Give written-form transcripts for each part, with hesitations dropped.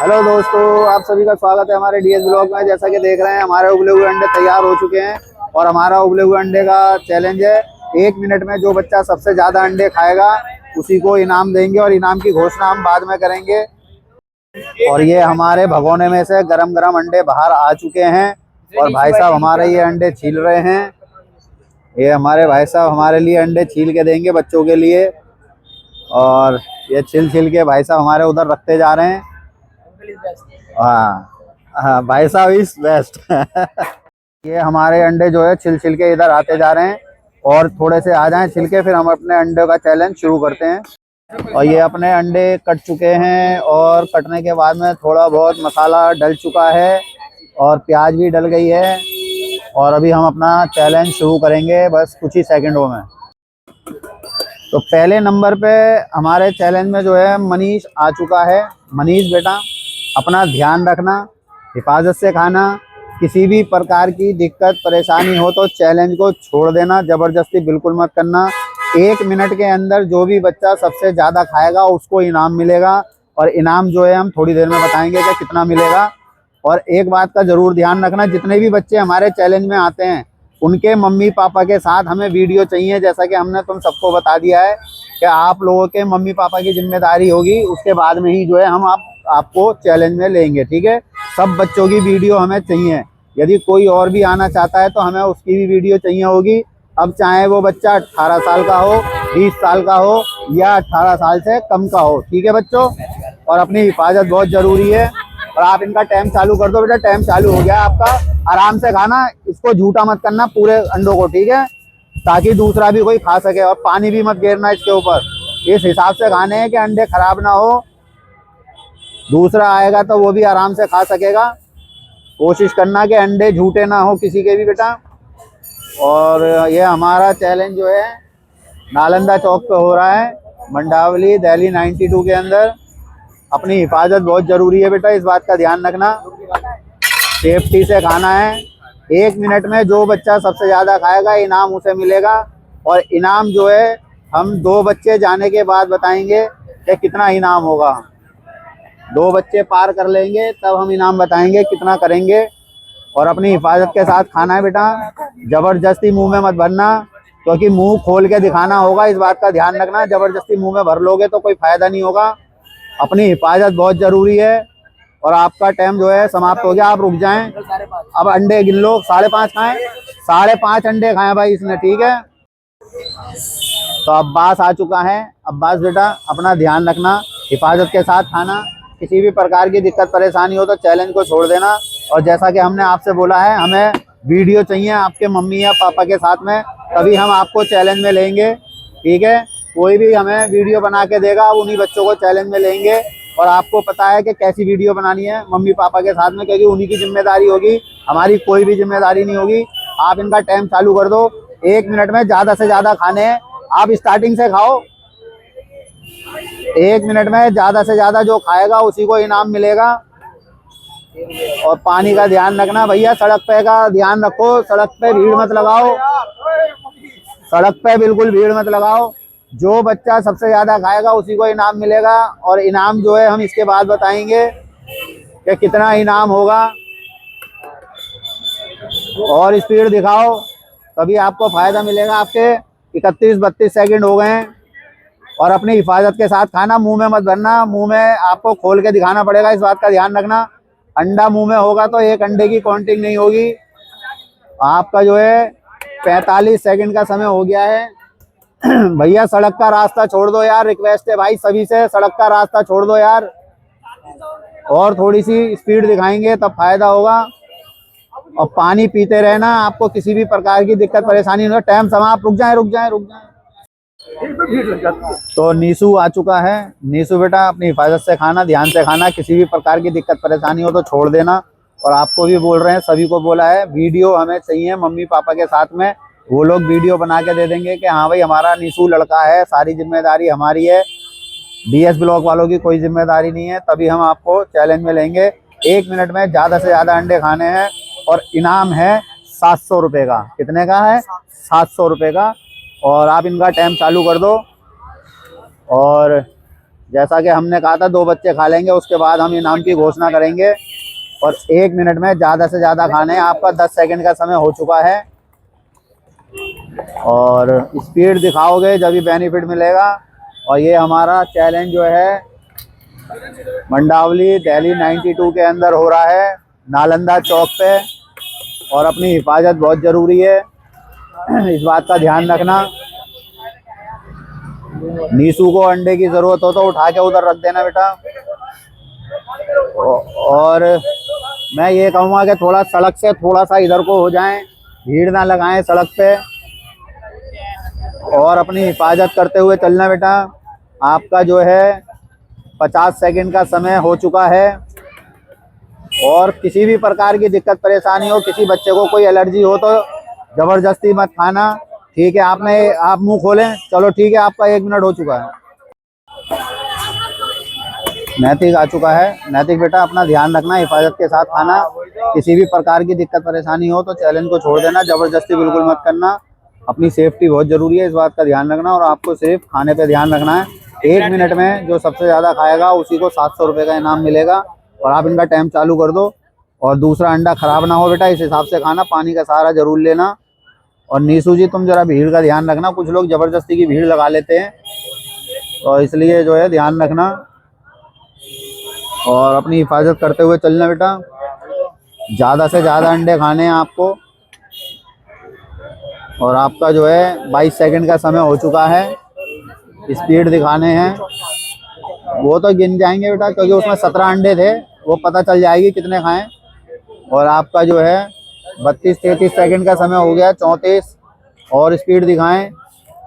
Hello दोस्तों, आप सभी का स्वागत है हमारे डीएस ब्लॉग में। जैसा कि देख रहे हैं हमारे उबले हुए अंडे तैयार हो चुके हैं और हमारा उबले हुए अंडे का चैलेंज है 1 मिनट में जो बच्चा सबसे ज़्यादा अंडे खाएगा उसी को इनाम देंगे और इनाम की घोषणा हम बाद में करेंगे। और ये हमारे भगोने में से गरम गरम अंडे बाहर आ चुके हैं और भाई साहब हमारे ये अंडे छील रहे हैं। ये हमारे भाई साहब हमारे लिए अंडे छील के देंगे बच्चों के लिए और ये छिल के भाई साहब हमारे उधर रखते जा रहे हैं। हाँ हाँ, भाई साहब इज बेस्ट। ये हमारे अंडे जो है छिल के इधर आते जा रहे हैं और थोड़े से आ जाएं छिल के, फिर हम अपने अंडे का चैलेंज शुरू करते हैं। और ये अपने अंडे कट चुके हैं और कटने के बाद में थोड़ा बहुत मसाला डल चुका है और प्याज भी डल गई है और अभी हम अपना चैलेंज शुरू करेंगे बस कुछ ही सेकंडों में। तो पहले नंबर पे हमारे चैलेंज में जो है मनीष आ चुका है। मनीष बेटा, अपना ध्यान रखना, हिफाजत से खाना, किसी भी प्रकार की दिक्कत परेशानी हो तो चैलेंज को छोड़ देना, ज़बरदस्ती बिल्कुल मत करना। 1 मिनट के अंदर जो भी बच्चा सबसे ज़्यादा खाएगा उसको इनाम मिलेगा और इनाम जो है हम थोड़ी देर में बताएंगे कि कितना मिलेगा। और एक बात का ज़रूर ध्यान रखना, जितने भी बच्चे हमारे चैलेंज में आते हैं उनके मम्मी पापा के साथ हमें वीडियो चाहिए। जैसा कि हमने तुम सबको बता दिया है कि आप लोगों के मम्मी पापा की जिम्मेदारी होगी, उसके बाद में ही जो है हम आपको चैलेंज में लेंगे, ठीक है। सब बच्चों की वीडियो हमें चाहिए। यदि कोई और भी आना चाहता है तो हमें उसकी भी वीडियो चाहिए होगी। अब चाहे वो बच्चा 18 साल का हो, 20 साल का हो या 18 साल से कम का हो, ठीक है बच्चों। और अपनी हिफाजत बहुत ज़रूरी है। और आप इनका टाइम चालू कर दो बेटा। टाइम चालू हो गया आपका। आराम से खाना, इसको झूठा मत करना पूरे अंडों को, ठीक है, ताकि दूसरा भी कोई खा सके। और पानी भी मत गिरना इसके ऊपर। इस हिसाब से खाने हैं कि अंडे खराब ना हो, दूसरा आएगा तो वो भी आराम से खा सकेगा। कोशिश करना कि अंडे झूठे ना हो किसी के भी बेटा। और ये हमारा चैलेंज जो है नालंदा चौक पे हो रहा है, मंडावली दिल्ली 92 के अंदर। अपनी हिफाजत बहुत ज़रूरी है बेटा, इस बात का ध्यान रखना। सेफ्टी से खाना है। 1 मिनट में जो बच्चा सबसे ज़्यादा खाएगा इनाम उसे मिलेगा। और इनाम जो है हम 2 बच्चे जाने के बाद बताएंगे कि कितना इनाम होगा। 2 बच्चे पार कर लेंगे तब हम इनाम बताएंगे कितना करेंगे। और अपनी हिफाजत के साथ खाना है बेटा। ज़बरदस्ती मुंह में मत भरना, क्योंकि मुंह खोल के दिखाना होगा, इस बात का ध्यान रखना। ज़बरदस्ती मुंह में भर लोगे तो कोई फ़ायदा नहीं होगा। अपनी हिफाजत बहुत ज़रूरी है। और आपका टाइम जो है समाप्त हो गया, आप रुक जाएं। अब अंडे गिन लो। 5.5 खाएं, 5.5 अंडे खाएं भाई इसने, ठीक है। तो अब्बास आ चुका है। अब्बास बेटा, अपना ध्यान रखना, हिफाजत के साथ खाना। किसी भी प्रकार की दिक्कत परेशानी हो तो चैलेंज को छोड़ देना। और जैसा कि हमने आपसे बोला है, हमें वीडियो चाहिए आपके मम्मी या पापा के साथ में, तभी हम आपको चैलेंज में लेंगे, ठीक है। कोई भी हमें वीडियो बना के देगा, उन्हीं बच्चों को चैलेंज में लेंगे। और आपको पता है कि कैसी वीडियो बनानी है मम्मी पापा के साथ में, क्योंकि उन्हीं की जिम्मेदारी होगी, हमारी कोई भी जिम्मेदारी नहीं होगी। आप इनका टाइम चालू कर दो। 1 मिनट में ज़्यादा से ज़्यादा खाने हैं। आप स्टार्टिंग से खाओ। 1 मिनट में ज़्यादा से ज़्यादा जो खाएगा उसी को इनाम मिलेगा। और पानी का ध्यान रखना भैया, सड़क पे का ध्यान रखो। सड़क पे भीड़ मत लगाओ, सड़क पे बिल्कुल भीड़ मत लगाओ। जो बच्चा सबसे ज़्यादा खाएगा उसी को इनाम मिलेगा। और इनाम जो है हम इसके बाद बताएंगे कि कितना इनाम होगा। और स्पीड दिखाओ, तभी आपको फ़ायदा मिलेगा। आपके 31-32 सेकंड हो गए हैं। और अपनी हिफाजत के साथ खाना, मुंह में मत भरना। मुंह में आपको खोल के दिखाना पड़ेगा, इस बात का ध्यान रखना। अंडा मुंह में होगा तो एक अंडे की काउंटिंग नहीं होगी। आपका जो है 45 सेकंड का समय हो गया है। भैया सड़क का रास्ता छोड़ दो यार, रिक्वेस्ट है भाई सभी से, सड़क का रास्ता छोड़ दो यार। और थोड़ी सी स्पीड दिखाएंगे तब फायदा होगा। और पानी पीते रहना, आपको किसी भी प्रकार की दिक्कत परेशानी नहीं हो। टाइम समाप्त। रुक जाए रुक जाए रुक जाए। तो नीसू आ चुका है। नीसू बेटा, अपनी हिफाजत से खाना, ध्यान से खाना। किसी भी प्रकार की दिक्कत परेशानी हो तो छोड़ देना। और आपको भी बोल रहे हैं, सभी को बोला है, वीडियो हमें चाहिए मम्मी पापा के साथ में। वो लोग वीडियो बना के दे देंगे कि हाँ भाई हमारा नीसू लड़का है, सारी जिम्मेदारी हमारी है। डीएस ब्लॉग वालों की कोई जिम्मेदारी नहीं है। तभी हम आपको चैलेंज में लेंगे। 1 मिनट में ज़्यादा से ज़्यादा अंडे खाने हैं। और इनाम है 700 रुपये का। कितने का है? 700 रुपये का। और आप इनका टाइम चालू कर दो। और जैसा कि हमने कहा था 2 बच्चे खा लेंगे, उसके बाद हम इनाम की घोषणा करेंगे। और 1 मिनट में ज़्यादा से ज़्यादा खाने, आपका 10 सेकंड का समय हो चुका है। और स्पीड दिखाओगे जब भी बेनिफिट मिलेगा। और ये हमारा चैलेंज जो है मंडावली दिल्ली 92 के अंदर हो रहा है, नालंदा चौक पे। और अपनी हिफाजत बहुत ज़रूरी है, इस बात का ध्यान रखना। नीसू को अंडे की ज़रूरत हो तो उठा के उधर रख देना बेटा। और मैं ये कहूँगा कि थोड़ा सड़क से थोड़ा सा इधर को हो जाएं, भीड़ ना लगाएं सड़क पे। और अपनी हिफाजत करते हुए चलना बेटा। आपका जो है 50 सेकंड का समय हो चुका है। और किसी भी प्रकार की दिक्कत परेशानी हो, किसी बच्चे को कोई एलर्जी हो तो ज़बरदस्ती मत खाना, ठीक है। आप मुंह खोलें, चलो ठीक है, आपका 1 मिनट हो चुका है। नैतिक आ चुका है। नैतिक बेटा अपना ध्यान रखना, हिफाजत के साथ खाना। किसी भी प्रकार की दिक्कत परेशानी हो तो चैलेंज को छोड़ देना, ज़बरदस्ती बिल्कुल मत करना। अपनी सेफ्टी बहुत ज़रूरी है, इस बात का ध्यान रखना। और आपको सिर्फ खाने पे ध्यान रखना है। 1 मिनट में जो सबसे ज़्यादा खाएगा उसी को 700 रुपये का इनाम मिलेगा। और आप इनका टाइम चालू कर दो। और दूसरा अंडा ख़राब ना हो बेटा, इस हिसाब से खाना। पानी का सहारा ज़रूर लेना। और नीसू जी तुम जरा भीड़ का ध्यान रखना, कुछ लोग ज़बरदस्ती की भीड़ लगा लेते हैं, तो इसलिए जो है ध्यान रखना। और अपनी हिफाजत करते हुए चलना बेटा। ज़्यादा से ज़्यादा अंडे खाने हैं आपको। और आपका जो है 22 सेकंड का समय हो चुका है। स्पीड दिखाने हैं, वो तो गिन जाएंगे बेटा, क्योंकि उसमें 17 अंडे थे, वो पता चल जाएगी कितने खाएं। और आपका जो है 32-33 सेकंड का समय हो गया, 34। और स्पीड दिखाएं।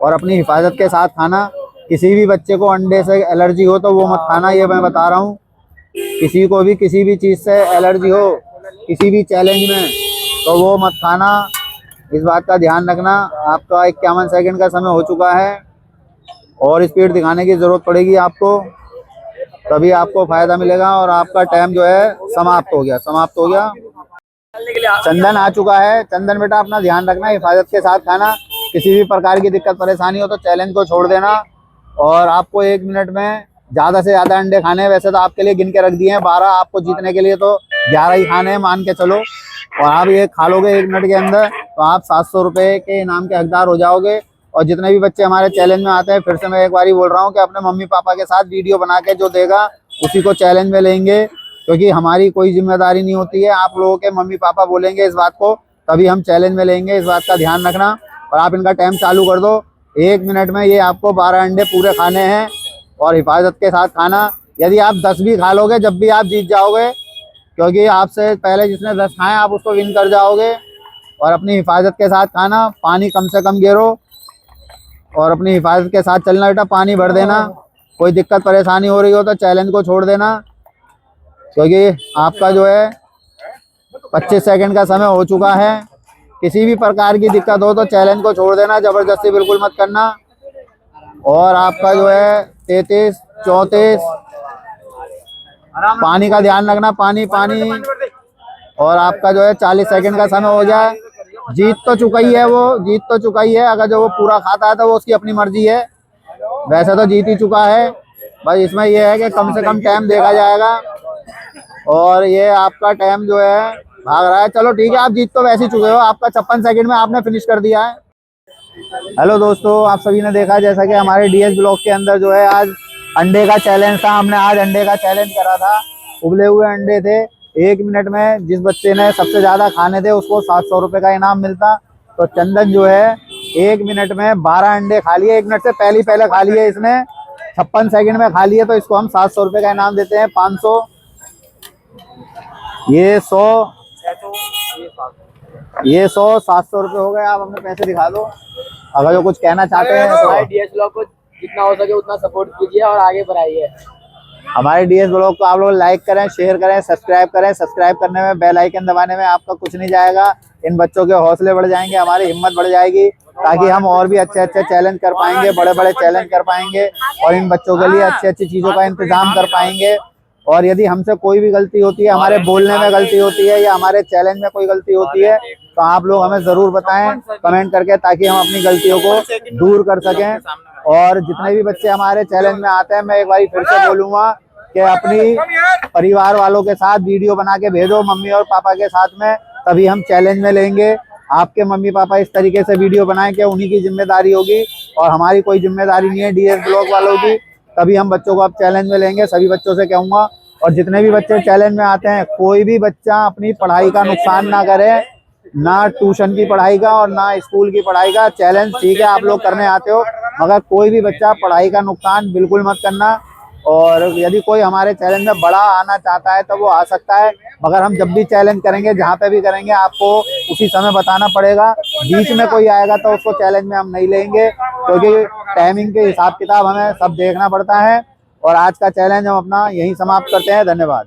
और अपनी हिफाजत के साथ खाना। किसी भी बच्चे को अंडे से एलर्जी हो तो वो मत खाना, ये मैं बता रहा हूँ। किसी को भी किसी भी चीज़ से एलर्जी हो किसी भी चैलेंज में तो वो मत खाना, इस बात का ध्यान रखना। आपका 51 सेकंड का समय हो चुका है। और स्पीड दिखाने की ज़रूरत पड़ेगी आपको, तभी आपको फ़ायदा मिलेगा। और आपका टाइम जो है समाप्त हो गया। चंदन आ चुका है। चंदन बेटा अपना ध्यान रखना, हिफाजत के साथ खाना। किसी भी प्रकार की दिक्कत परेशानी हो तो चैलेंज को छोड़ देना। और आपको 1 मिनट में ज़्यादा से ज़्यादा अंडे खाने हैं। वैसे तो आपके लिए गिन के रख दिए हैं 12, आपको जीतने के लिए तो 11 ही खाने हैं, मान के चलो। और आप ये खा लोगे 1 मिनट के अंदर तो आप 700 रुपये के इनाम के हकदार हो जाओगे। और जितने भी बच्चे हमारे चैलेंज में आते हैं, फिर से मैं एक बार बोल रहा हूँ कि अपने मम्मी पापा के साथ वीडियो बना के जो देगा उसी को चैलेंज में लेंगे, क्योंकि हमारी कोई जिम्मेदारी नहीं होती है। आप लोगों के मम्मी पापा बोलेंगे इस बात को, तभी हम चैलेंज में लेंगे, इस बात का ध्यान रखना। और आप इनका टाइम चालू कर दो। 1 मिनट में ये आपको 12 अंडे पूरे खाने हैं। और हिफाजत के साथ खाना। यदि आप 10 भी खा लोगे जब भी आप जीत जाओगे, क्योंकि आपसे पहले जिसने 10 खाए आप उसको विन कर जाओगे। और अपनी हिफाजत के साथ खाना। पानी कम से कम गिरो और अपनी हिफाजत के साथ चलना बेटा, पानी भर देना। कोई दिक्कत परेशानी हो रही हो तो चैलेंज को छोड़ देना, क्योंकि आपका जो है 25 सेकंड का समय हो चुका है। किसी भी प्रकार की दिक्कत हो तो चैलेंज को छोड़ देना, ज़बरदस्ती बिल्कुल मत करना। और आपका जो है 33, 34। पानी का ध्यान रखना, पानी। और आपका जो है 40 सेकंड का समय हो जाए। जीत तो चुका ही है वो, जीत तो चुका ही है। अगर जो वो पूरा खाता है तो वो उसकी अपनी मर्जी है, वैसे तो जीत ही चुका है। बस इसमें ये है कि कम से कम टाइम देखा जाएगा। और ये आपका टाइम जो है भाग रहा है। चलो ठीक है, आप जीत तो वैसे ही चुके हो, आपका 56 सेकंड में आपने फिनिश कर दिया है। हेलो दोस्तों, आप सभी ने देखा जैसा कि हमारे डीएस ब्लॉग के अंदर जो है आज अंडे का चैलेंज था। हमने आज अंडे का चैलेंज करा था। उबले हुए अंडे थे। 1 मिनट में जिस बच्चे ने सबसे ज़्यादा खाने थे उसको 700 रुपये का इनाम मिलता। तो चंदन जो है 1 मिनट में 12 अंडे खा लिए। 1 मिनट से पहले खा लिए इसने, 56 सेकंड में खा लिए। तो इसको हम 700 रुपये का इनाम देते हैं। 500, ये 100, ये 100, 700 रुपये हो गए। आप अपने पैसे दिखा दो अगर जो कुछ कहना चाहते हैं तो। डीएस ब्लॉग को जितना हो सके उतना सपोर्ट कीजिए और आगे बढ़ाइए। हमारे डीएस ब्लॉग को आप लोग लाइक करें, शेयर करें, सब्सक्राइब करें। सब्सक्राइब करने में, बेल आइकन दबाने में आपका कुछ नहीं जाएगा। इन बच्चों के हौसले बढ़ जाएंगे, हमारी हिम्मत बढ़ जाएगी, ताकि हम और भी अच्छे अच्छे चैलेंज कर पाएंगे, बड़े बड़े चैलेंज कर पाएंगे। और इन बच्चों के लिए अच्छी अच्छी चीज़ों का इंतजाम कर पाएंगे। और यदि हमसे कोई भी गलती होती है, हमारे बोलने में गलती होती है या हमारे चैलेंज में कोई गलती होती है, तो आप लोग हमें ज़रूर बताएं कमेंट करके, ताकि हम अपनी गलतियों को दूर कर सकें। और जितने भी बच्चे हमारे चैलेंज में आते हैं, मैं एक बार फिर से बोलूंगा कि अपनी परिवार वालों के साथ वीडियो बना के भेजो, मम्मी और पापा के साथ में, तभी हम चैलेंज में लेंगे। आपके मम्मी पापा इस तरीके से वीडियो बनाएं कि उन्हीं की जिम्मेदारी होगी और हमारी कोई जिम्मेदारी नहीं है डीएस ब्लॉग वालों की, तभी हम बच्चों को अब चैलेंज में लेंगे। सभी बच्चों से कहूंगा, और जितने भी बच्चे चैलेंज में आते हैं, कोई भी बच्चा अपनी पढ़ाई का नुकसान ना करे, ना ट्यूशन की पढ़ाई का और ना स्कूल की पढ़ाई का। चैलेंज ठीक है आप लोग करने आते हो, मगर कोई भी बच्चा पढ़ाई का नुकसान बिल्कुल मत करना। और यदि कोई हमारे चैलेंज में बड़ा आना चाहता है तो वो आ सकता है, मगर हम जब भी चैलेंज करेंगे, जहाँ पे भी करेंगे, आपको उसी समय बताना पड़ेगा। बीच में कोई आएगा तो उसको चैलेंज में हम नहीं लेंगे, क्योंकि टाइमिंग के हिसाब किताब हमें सब देखना पड़ता है। और आज का चैलेंज हम अपना यहीं समाप्त करते हैं। धन्यवाद।